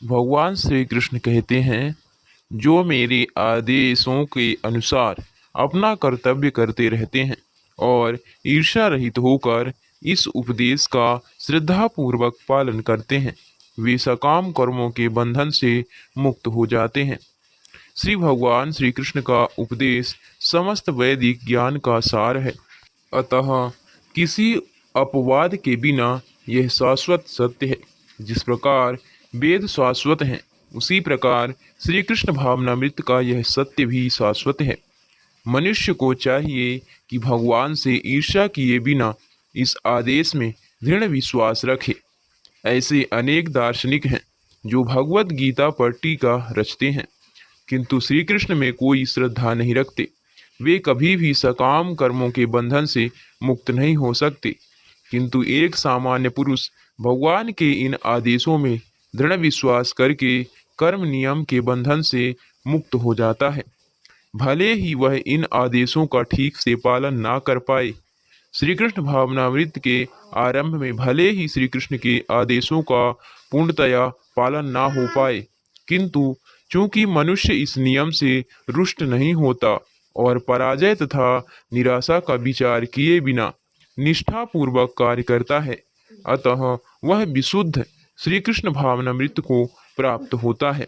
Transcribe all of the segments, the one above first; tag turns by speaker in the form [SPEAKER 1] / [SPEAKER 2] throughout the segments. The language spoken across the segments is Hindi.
[SPEAKER 1] भगवान श्री कृष्ण कहते हैं, जो मेरे आदेशों के अनुसार अपना कर्तव्य करते रहते हैं और ईर्ष्या रहित होकर इस उपदेश का श्रद्धापूर्वक पालन करते हैं, वे सकाम कर्मों के बंधन से मुक्त हो जाते हैं। श्री भगवान श्री कृष्ण का उपदेश समस्त वैदिक ज्ञान का सार है। अतः किसी अपवाद के बिना यह शाश्वत सत्य है। जिस प्रकार वेद शाश्वत हैं, उसी प्रकार श्री कृष्ण भावनामृत का यह सत्य भी शाश्वत है। मनुष्य को चाहिए कि भगवान से ईर्ष्या किए बिना इस आदेश में दृढ़ विश्वास रखे। ऐसे अनेक दार्शनिक हैं जो भगवत गीता पर टीका रचते हैं, किंतु श्री कृष्ण में कोई श्रद्धा नहीं रखते। वे कभी भी सकाम कर्मों के बंधन से मुक्त नहीं हो सकते, किंतु एक सामान्य पुरुष भगवान के इन आदेशों में दृढ़ विश्वास करके कर्म नियम के बंधन से मुक्त हो जाता है, भले ही वह इन आदेशों का ठीक से पालन ना कर पाए। श्री कृष्ण भावनामृत के आरंभ में भले ही श्री कृष्ण के आदेशों का पूर्णतया पालन ना हो पाए, किंतु चूंकि मनुष्य इस नियम से रुष्ट नहीं होता और पराजय तथा निराशा का विचार किए बिना निष्ठापूर्वक कार्य करता है, अतः वह विशुद्ध श्री कृष्ण भावनामृत को प्राप्त होता है।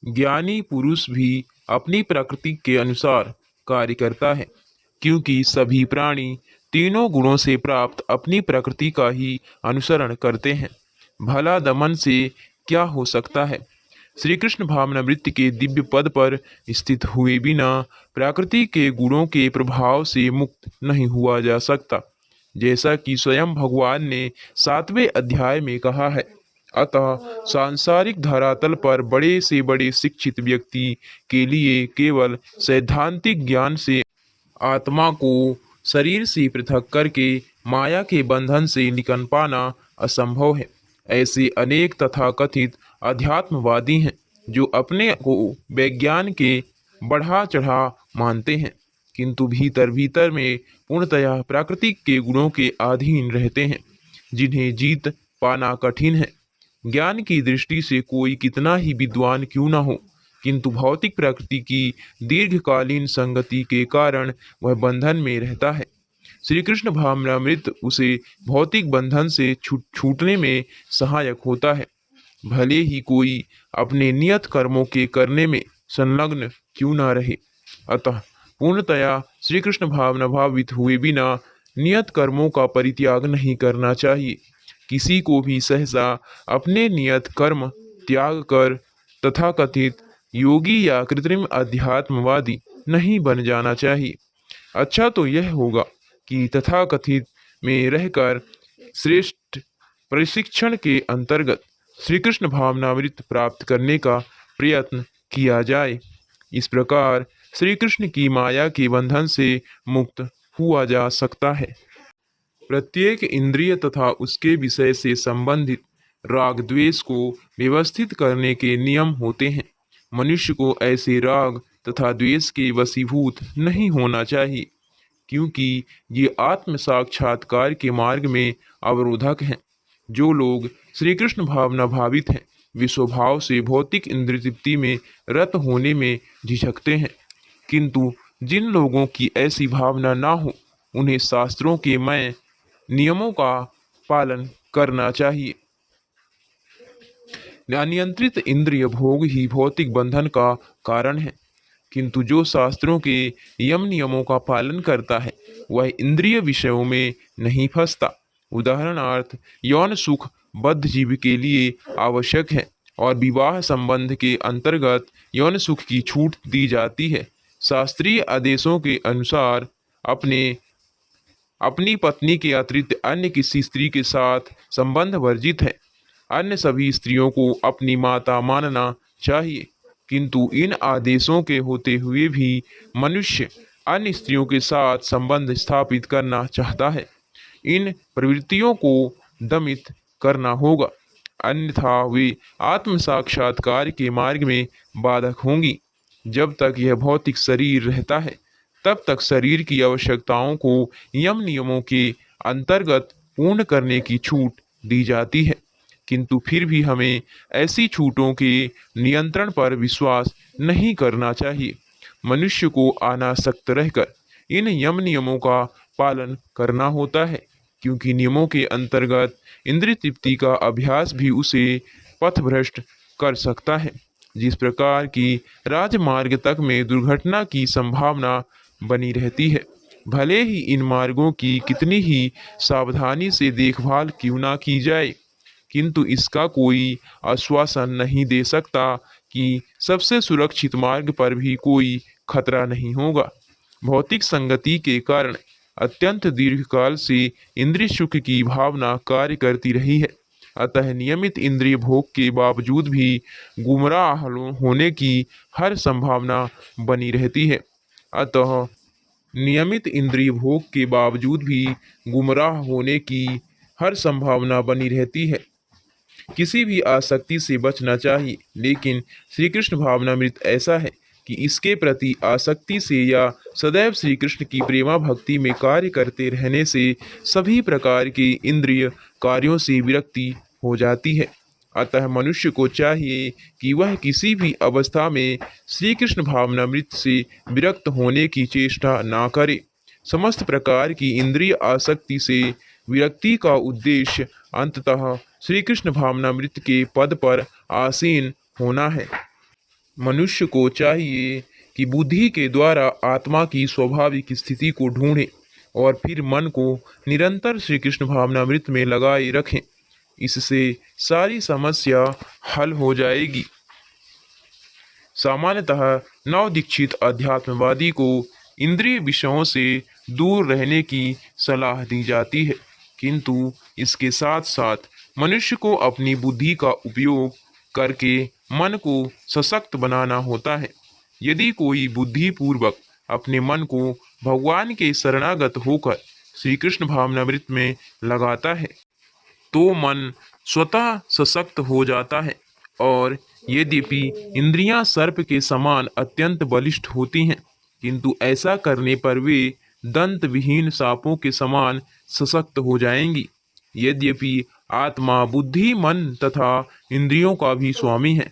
[SPEAKER 1] ज्ञानी पुरुष भी अपनी प्रकृति के अनुसार कार्य करता है, क्योंकि सभी प्राणी तीनों गुणों से प्राप्त अपनी प्रकृति का ही अनुसरण करते हैं। भला दमन से क्या हो सकता है? श्री कृष्ण भावनामृत के दिव्य पद पर स्थित हुए बिना प्रकृति के गुणों के प्रभाव से मुक्त नहीं हुआ जा सकता, जैसा कि स्वयं भगवान ने 7वें अध्याय में कहा है। अतः सांसारिक धरातल पर बड़े से बड़े शिक्षित व्यक्ति के लिए केवल सैद्धांतिक ज्ञान से आत्मा को शरीर से पृथक करके माया के बंधन से निकल पाना असंभव है। ऐसे अनेक तथाकथित अध्यात्मवादी हैं जो अपने को विज्ञान के बढ़ा चढ़ा मानते हैं, किंतु भीतर भीतर में पूर्णतया प्राकृतिक के गुणों के अधीन रहते हैं, जिन्हें जीत पाना कठिन है। ज्ञान की दृष्टि से कोई कितना ही विद्वान क्यों न हो, किंतु भौतिक प्रकृति की दीर्घकालीन संगति के कारण वह बंधन में रहता है। श्री कृष्ण भावनामृत उसे भौतिक बंधन से छूटने में सहायक होता है, भले ही कोई अपने नियत कर्मों के करने में संलग्न क्यों न रहे। अतः पूर्णतया श्री कृष्ण भावना भावित हुए बिना नियत कर्मों का परित्याग नहीं करना चाहिए। किसी को भी सहसा अपने नियत कर्म त्याग कर तथाकथित योगी या कृत्रिम अध्यात्मवादी नहीं बन जाना चाहिए। अच्छा तो यह होगा कि तथाकथित में रहकर श्रेष्ठ प्रशिक्षण के अंतर्गत श्री कृष्ण भावनामृत प्राप्त करने का प्रयत्न किया जाए। इस प्रकार श्री कृष्ण की माया के बंधन से मुक्त हुआ जा सकता है। प्रत्येक इंद्रिय तथा उसके विषय से संबंधित राग द्वेष को व्यवस्थित करने के नियम होते हैं। मनुष्य को ऐसे राग तथा द्वेष के वशीभूत नहीं होना चाहिए, क्योंकि ये आत्म साक्षात्कार के मार्ग में अवरोधक हैं। जो लोग श्री कृष्ण भावना भावित हैं, वे स्वभाव से भौतिक इंद्रिय तृप्ति में रत होने में झिझकते हैं, किंतु जिन लोगों की ऐसी भावना ना हो, उन्हें शास्त्रों के मय नियमों का पालन करना चाहिए। अनियंत्रित इंद्रिय भोग ही भौतिक बंधन का कारण है, किंतु जो शास्त्रों के यम नियमों का पालन करता है, वह इंद्रिय विषयों में नहीं फंसता। उदाहरणार्थ, यौन सुख बद्ध जीव के लिए आवश्यक है और विवाह संबंध के अंतर्गत यौन सुख की छूट दी जाती है। शास्त्रीय आदेशों के अनुसार अपनी पत्नी के अतिरिक्त अन्य किसी स्त्री के साथ संबंध वर्जित है। अन्य सभी स्त्रियों को अपनी माता मानना चाहिए, किंतु इन आदेशों के होते हुए भी मनुष्य अन्य स्त्रियों के साथ संबंध स्थापित करना चाहता है। इन प्रवृत्तियों को दमित करना होगा, अन्यथा वे आत्म साक्षात्कार के मार्ग में बाधक होंगी। जब तक यह भौतिक शरीर रहता है, तब तक शरीर की आवश्यकताओं को यम नियमों के अंतर्गत पूर्ण करने की छूट दी जाती है, किंतु फिर भी हमें ऐसी छूटों के नियंत्रण पर विश्वास नहीं करना चाहिए। मनुष्य को अनासक्त रहकर इन नियमों का पालन करना होता है, क्योंकि नियमों के अंतर्गत इंद्रिय तृप्ति का अभ्यास भी उसे पथभ्रष्ट कर सकता है। जिस प्रकार की राजमार्ग तक में दुर्घटना की संभावना बनी रहती है, भले ही इन मार्गों की कितनी ही सावधानी से देखभाल क्यों ना की जाए, किंतु इसका कोई आश्वासन नहीं दे सकता कि सबसे सुरक्षित मार्ग पर भी कोई खतरा नहीं होगा। भौतिक संगति के कारण अत्यंत दीर्घकाल से इंद्रिय सुख की भावना कार्य करती रही है। अतः नियमित इंद्रिय भोग के बावजूद भी गुमराह होने की हर संभावना बनी रहती है। अतः नियमित इंद्रिय भोग के बावजूद भी गुमराह होने की हर संभावना बनी रहती है। किसी भी आसक्ति से बचना चाहिए, लेकिन श्री कृष्ण भावनामृत ऐसा है कि इसके प्रति आसक्ति से या सदैव श्री कृष्ण की प्रेमा भक्ति में कार्य करते रहने से सभी प्रकार के इंद्रिय कार्यों से विरक्ति हो जाती है। अतः मनुष्य को चाहिए कि वह किसी भी अवस्था में श्री कृष्ण भावनामृत से विरक्त होने की चेष्टा ना करे। समस्त प्रकार की इंद्रिय आसक्ति से विरक्ति का उद्देश्य अंततः श्री कृष्ण भावनामृत के पद पर आसीन होना है। मनुष्य को चाहिए कि बुद्धि के द्वारा आत्मा की स्वाभाविक स्थिति को ढूंढे और फिर मन को निरंतर श्री कृष्ण भावनामृत में लगाए रखें। इससे सारी समस्या हल हो जाएगी। सामान्यतः नवदीक्षित अध्यात्मवादी को इंद्रिय विषयों से दूर रहने की सलाह दी जाती है, किंतु इसके साथ साथ मनुष्य को अपनी बुद्धि का उपयोग करके मन को सशक्त बनाना होता है। यदि कोई बुद्धिपूर्वक अपने मन को भगवान के शरणागत होकर श्री कृष्ण भावनामृत में लगाता है, तो मन स्वतः सशक्त हो जाता है। और यद्यपि इंद्रियां सर्प के समान अत्यंत बलिष्ठ होती हैं, किंतु ऐसा करने पर वे दंत विहीन सांपों के समान सशक्त हो जाएंगी। यद्यपि आत्मा बुद्धि मन तथा इंद्रियों का भी स्वामी है,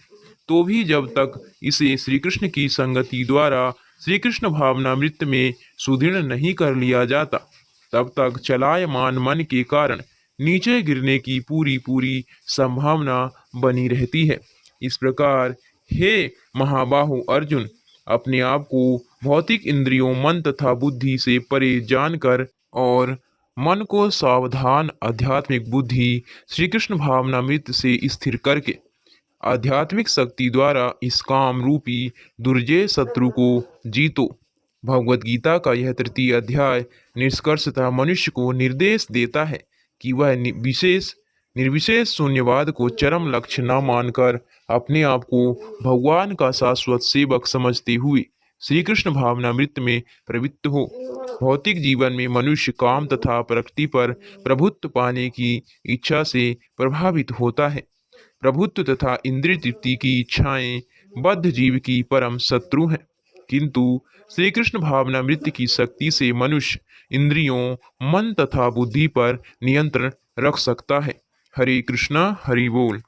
[SPEAKER 1] तो भी जब तक इसे श्री कृष्ण की संगति द्वारा श्री कृष्ण भावनामृत में सुदृढ़ नहीं कर लिया जाता, तब तक चलायमान मन के कारण नीचे गिरने की पूरी पूरी संभावना बनी रहती है। इस प्रकार हे महाबाहु अर्जुन, अपने आप को भौतिक इंद्रियों मन तथा बुद्धि से परे जानकर और मन को सावधान आध्यात्मिक बुद्धि श्री कृष्ण भावनामृत से स्थिर करके आध्यात्मिक शक्ति द्वारा इस काम रूपी दुर्जय शत्रु को जीतो। भगवत गीता का यह तृतीय अध्याय निष्कर्षतः मनुष्य को निर्देश देता है कि वह निर्विशेष शून्यवाद को चरम लक्ष्य न मानकर अपने आप को भगवान का शाश्वत सेवक समझते हुए श्री कृष्ण भावनामृत में प्रवृत्त हो। भौतिक जीवन में मनुष्य काम तथा प्रकृति पर प्रभुत्व पाने की इच्छा से प्रभावित होता है। प्रभुत्व तथा इंद्रिय तृप्ति की इच्छाएं बद्ध जीव की परम शत्रु हैं, किंतु श्री कृष्ण भावनामृत की शक्ति से मनुष्य इंद्रियों मन तथा बुद्धि पर नियंत्रण रख सकता है। हरे कृष्णा हरि बोल।